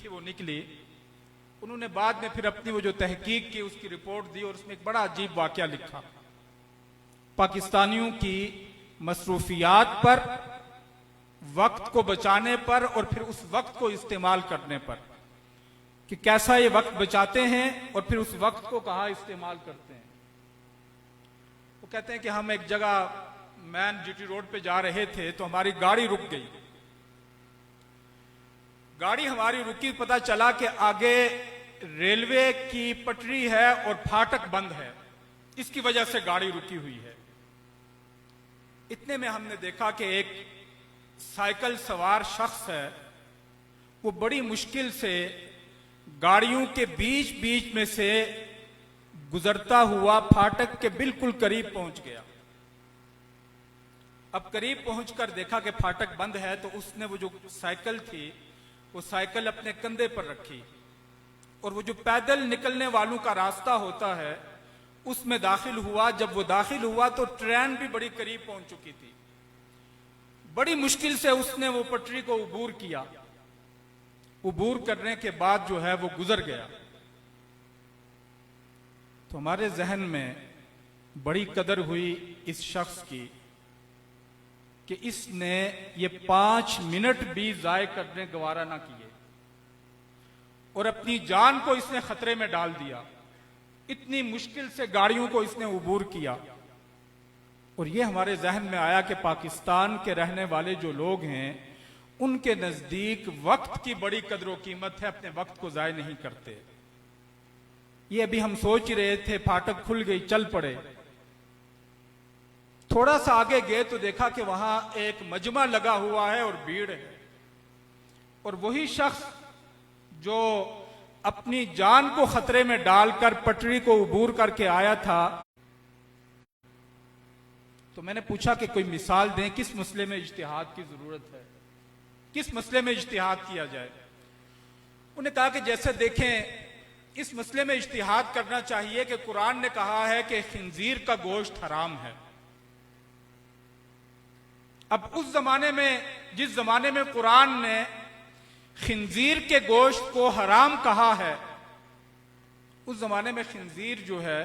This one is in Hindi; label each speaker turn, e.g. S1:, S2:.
S1: थी वो निकली। उन्होंने बाद में फिर अपनी वो जो तहकीक की उसकी रिपोर्ट दी और उसमें एक बड़ा अजीब वाकया लिखा पाकिस्तानियों की मसरूफियात पर, वक्त को बचाने पर और फिर उस वक्त को इस्तेमाल करने पर, कि कैसा ये वक्त बचाते हैं और फिर उस वक्त को कहाँ इस्तेमाल करते हैं। वो कहते हैं कि हम एक जगह मैन जीटी रोड पे जा रहे थे तो हमारी गाड़ी रुक गई। गाड़ी हमारी रुकी, पता चला कि आगे रेलवे की पटरी है और फाटक बंद है, इसकी वजह से गाड़ी रुकी हुई है। इतने में हमने देखा कि एक साइकिल सवार शख्स है, वो बड़ी मुश्किल से गाड़ियों के बीच बीच में से गुजरता हुआ फाटक के बिल्कुल करीब पहुंच गया। अब करीब पहुंचकर देखा कि फाटक बंद है, तो उसने वो जो साइकिल थी वो साइकिल अपने कंधे पर रखी और वो जो पैदल निकलने वालों का रास्ता होता है उसमें दाखिल हुआ। जब वो दाखिल हुआ तो ट्रेन भी बड़ी करीब पहुंच चुकी थी। बड़ी मुश्किल से उसने वो पटरी को उबूर किया। उबूर करने के बाद जो है वो गुजर गया। तो हमारे जहन में बड़ी कदर हुई इस शख्स की कि इसने ये 5 मिनट भी जाय करने गवारा ना किए और अपनी जान को इसने खतरे में डाल दिया। इतनी मुश्किल से गाड़ियों को इसने उबूर किया। और ये हमारे जहन में आया कि पाकिस्तान के रहने वाले जो लोग हैं उनके नजदीक वक्त की बड़ी कदर कीमत है, अपने वक्त को जाय नहीं करते। ये अभी हम सोच ही रहे थे, फाटक खुल गई, चल पड़े। थोड़ा सा आगे गए तो देखा कि वहां एक मजमा लगा हुआ है और भीड़ है, और वही शख्स जो अपनी जान को खतरे में डालकर पटरी को उबूर करके आया था। तो मैंने पूछा कि कोई मिसाल दें, किस मसले में इज्तिहाद की जरूरत है, किस मसले में इज्तिहाद किया जाए। उन्हें कहा कि जैसे देखें, इस मसले में इज्तिहाद करना चाहिए कि कुरान ने कहा है कि खिंजीर का गोश्त हराम है। अब उस जमाने में, जिस जमाने में कुरान ने खिंजीर के गोश्त को हराम कहा है, उस जमाने में खिंजीर जो है